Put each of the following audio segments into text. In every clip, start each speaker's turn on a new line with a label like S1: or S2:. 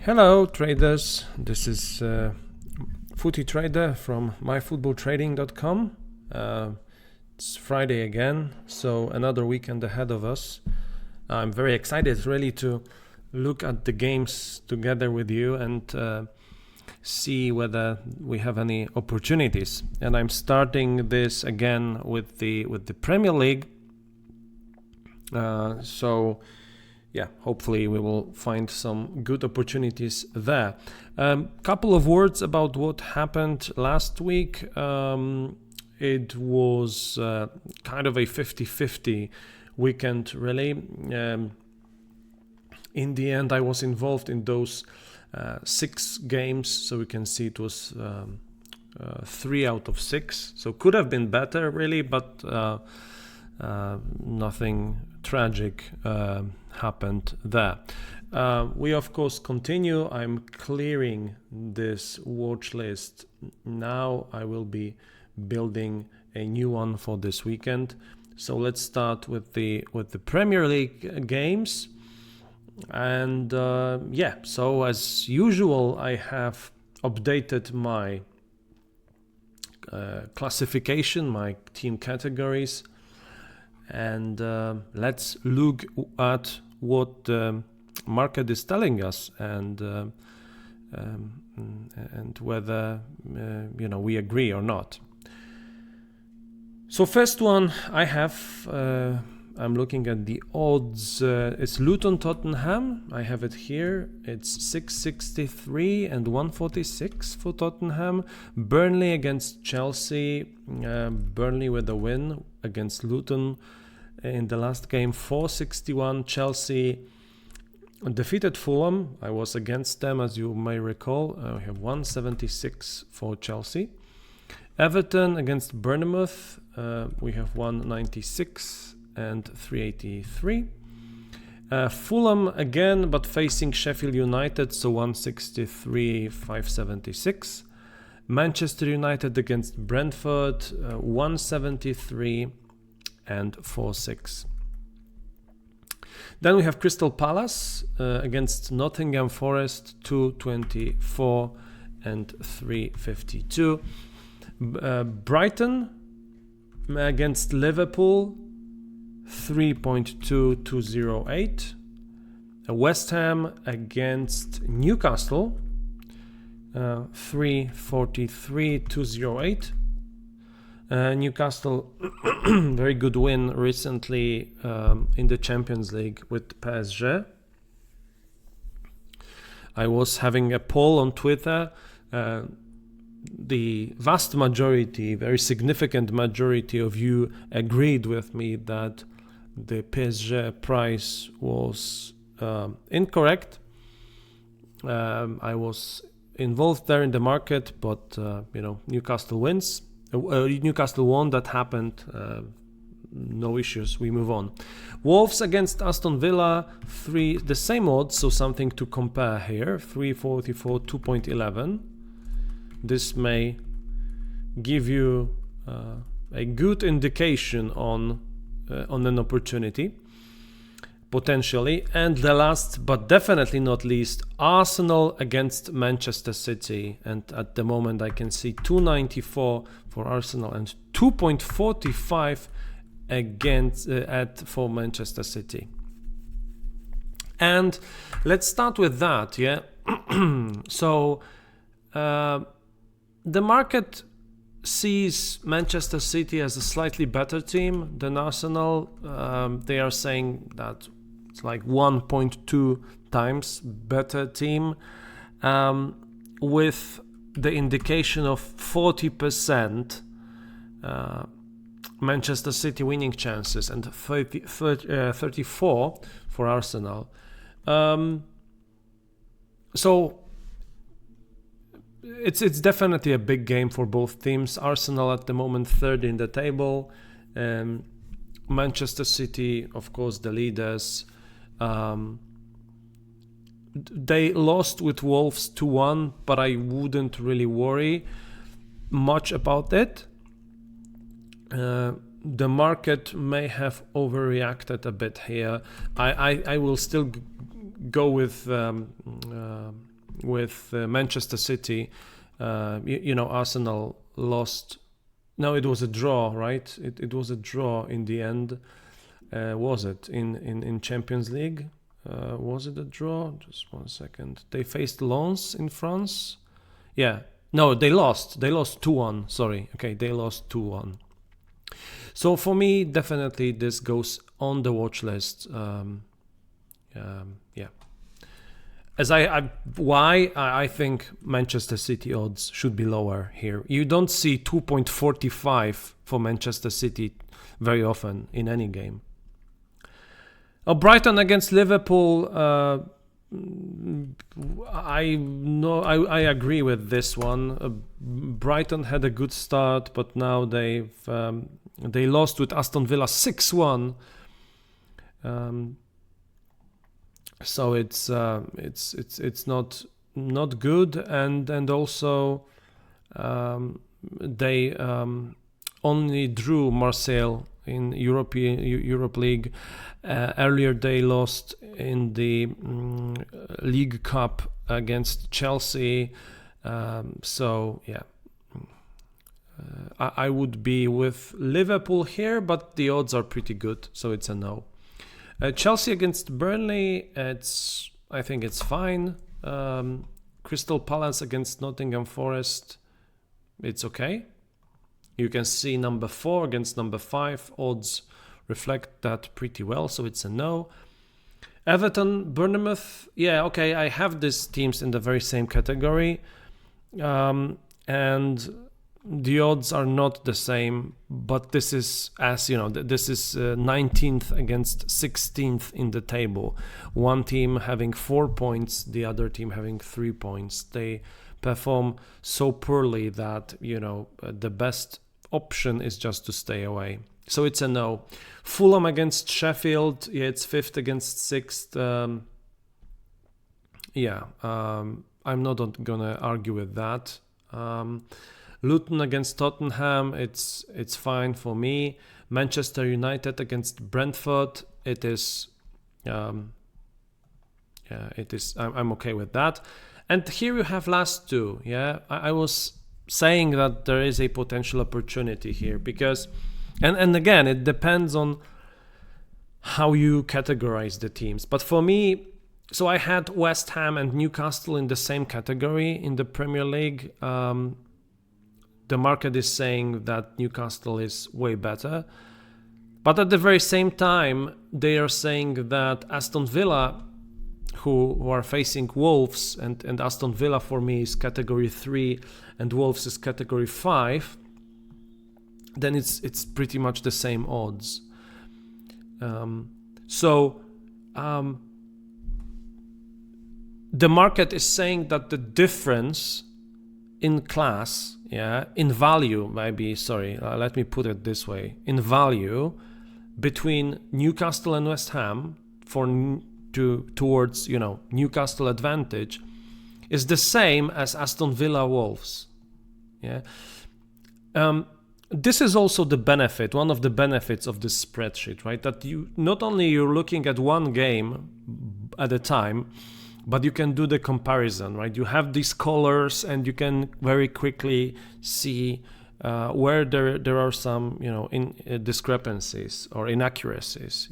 S1: Hello traders, this is Footy Trader from myfootballtrading.com. It's Friday again, so another weekend ahead of us. I'm very excited really to look at the games together with you and see whether we have any opportunities. And I'm starting this again with the Premier League. Yeah, hopefully we will find some good opportunities there. Couple of words about what happened last week. It was kind of a 50-50 weekend, really. In the end, I was involved in those 6 games, so we can see it was 3 out of 6. So could have been better, really, but nothing tragic happened there. We of course continue. I'm clearing this watch list. Now I will be building a new one for this weekend. So let's start with the Premier League games. And yeah, so as usual, I have updated my classification, my team categories. And let's look at what the market is telling us and whether we agree or not. So first one I have, I'm looking at the odds. It's Luton Tottenham. I have it here. It's 663 and 146 for Tottenham. Burnley against Chelsea. Burnley with a win against Luton in the last game, 461. Chelsea defeated Fulham. I was against them, as you may recall. We have 176 for Chelsea. Everton against Bournemouth. We have 196 and 383. Fulham again, but facing Sheffield United, so 163, 576. Manchester United against Brentford, 173 and 46. Then we have Crystal Palace against Nottingham Forest, 224 and 352. Brighton against Liverpool, 3.2208. West Ham against Newcastle, 343.208. Newcastle, very good win recently in the Champions League with PSG. I was having a poll on Twitter. The vast majority, very significant majority of you agreed with me that the PSG price was incorrect. I was involved there in the market, but Newcastle wins. Newcastle won. That happened. No issues. We move on. Wolves against Aston Villa, the same odds, so something to compare here. 344, 2.11. This may give you a good indication on an opportunity, potentially. And the last, but definitely not least, Arsenal against Manchester City. And at the moment, I can see 294 for Arsenal and 2.45 for Manchester City. And let's start with that. Yeah. So the market sees Manchester City as a slightly better team than Arsenal. They are saying that it's like 1.2 times better team, with the indication of 40% Manchester City winning chances and 34 for Arsenal. So it's definitely a big game for both teams. Arsenal at the moment third in the table. Manchester City, of course, the leaders. They lost with Wolves 2-1, but I wouldn't really worry much about it. The market may have overreacted a bit here. I will still go with with Manchester City. Arsenal lost. No, it was a draw, right? It was a draw in the end. Was it in Champions League? Was it a draw? Just 1 second. They faced Lens in France. Yeah. No, they lost. They lost 2-1. Sorry. Okay, they lost 2-1. So for me, definitely this goes on the watch list. Yeah. As I think Manchester City odds should be lower here. You don't see 2.45 for Manchester City very often in any game. Brighton against Liverpool. I agree with this one. Brighton had a good start, but now they lost with Aston Villa 6-1. So it's not good, and also they only drew Marseille in Europe League. Earlier they lost in the League Cup against Chelsea. So yeah, I would be with Liverpool here, but the odds are pretty good, so it's a no. Chelsea against Burnley, I think it's fine. Crystal Palace against Nottingham Forest, it's okay. You can see number 4 against number 5. Odds reflect that pretty well, so it's a no. Everton, Bournemouth, yeah, okay, I have these teams in the very same category. And the odds are not the same, but this is, as you know, this is 19th against 16th in the table. One team having 4 points, the other team having 3 points. They perform so poorly that, the best option is just to stay away. So it's a no. Fulham against Sheffield, yeah, it's 5th against 6th. I'm not gonna argue with that. Luton against Tottenham, it's fine for me. Manchester United against Brentford, it is. I'm okay with that. And here you have last two. Yeah, I was saying that there is a potential opportunity here because, and again, it depends on how you categorize the teams. But for me, so I had West Ham and Newcastle in the same category in the Premier League. The market is saying that Newcastle is way better. But at the very same time, they are saying that Aston Villa, who are facing Wolves, and Aston Villa for me is category 3 and Wolves is category 5, then it's pretty much the same odds. The market is saying that the difference in class, in value, let me put it this way, in value between Newcastle and West Ham towards Newcastle advantage is the same as Aston Villa Wolves. This is also one of the benefits of this spreadsheet, right? That you not only you're looking at one game at a time, but you can do the comparison, right? You have these colors and you can very quickly see where there are some discrepancies or inaccuracies.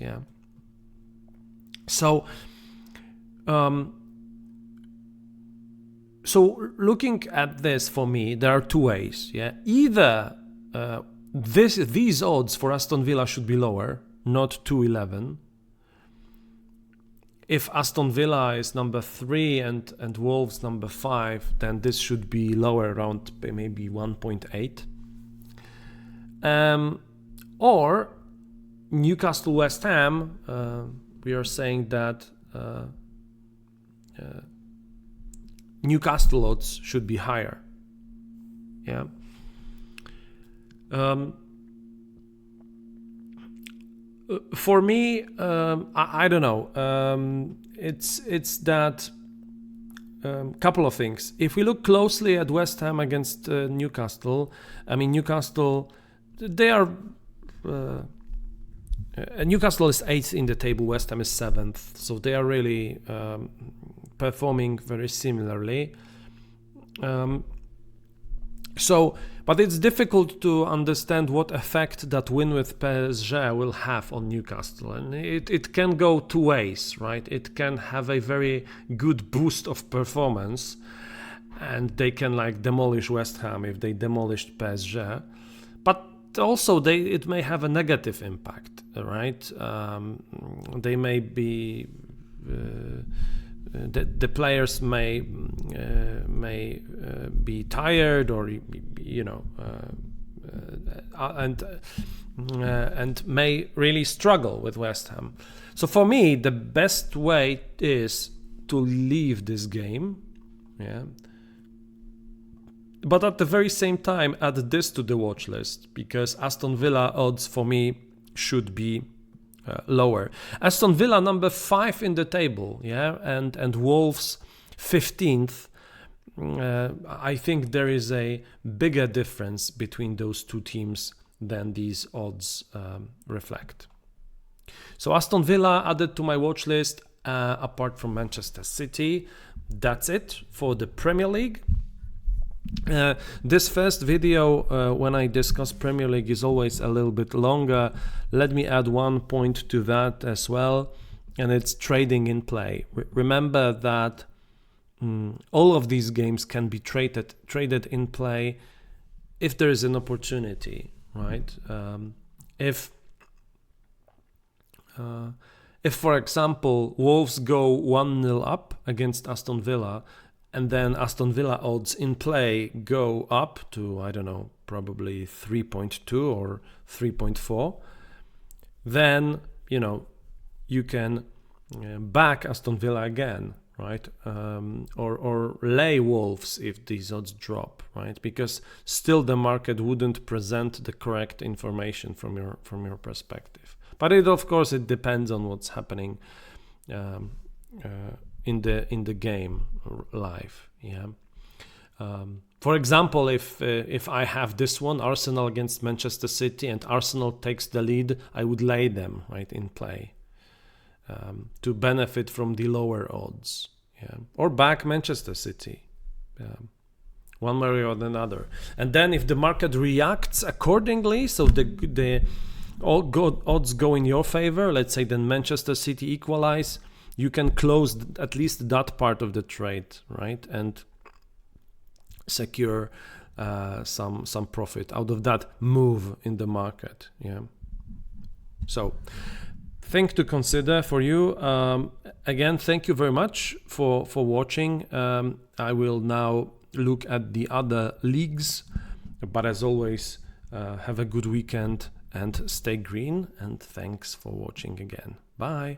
S1: So looking at this, for me, there are two ways. Either these odds for Aston Villa should be lower, not 211. If Aston Villa is number 3 and Wolves number 5, then this should be lower, around maybe 1.8. Or Newcastle West Ham, we are saying that Newcastle odds should be higher. For me, I don't know. It's that couple of things. If we look closely at West Ham against Newcastle, Newcastle, they are. Newcastle is 8th in the table. West Ham is 7th, so they are really performing very similarly. But it's difficult to understand what effect that win with PSG will have on Newcastle. And it can go two ways, right? It can have a very good boost of performance, and they can like demolish West Ham if they demolished PSG. But also it may have a negative impact, right? They may be... the players may be tired, or and may really struggle with West Ham. So for me, the best way is to leave this game, but at the very same time add this to the watch list, because Aston Villa odds for me should be lower. Aston Villa number 5 in the table, and Wolves 15th. I think there is a bigger difference between those two teams than these odds reflect. So Aston Villa added to my watch list, apart from Manchester City. That's it for the Premier League. This first video, when I discuss Premier League, is always a little bit longer. Let me add one point to that as well, and it's trading in play. Remember that all of these games can be traded in play if there is an opportunity, right? If for example Wolves go 1-0 up against Aston Villa, and then Aston Villa odds in play go up to, I don't know, probably 3.2 or 3.4, then, you can back Aston Villa again, right? Or lay Wolves if these odds drop, right? Because still the market wouldn't present the correct information from your perspective. But of course it depends on what's happening in the game live. For example, if I have this one, Arsenal against Manchester City, and Arsenal takes the lead, I would lay them right in play to benefit from the lower odds, or back Manchester City, one way or another. And then if the market reacts accordingly, so the odds go in your favor, let's say then Manchester City equalize, you can close at least that part of the trade, right? And secure some profit out of that move in the market. So thing to consider for you. Again, thank you very much for watching. I will now look at the other leagues, but as always, have a good weekend and stay green, and thanks for watching again. Bye.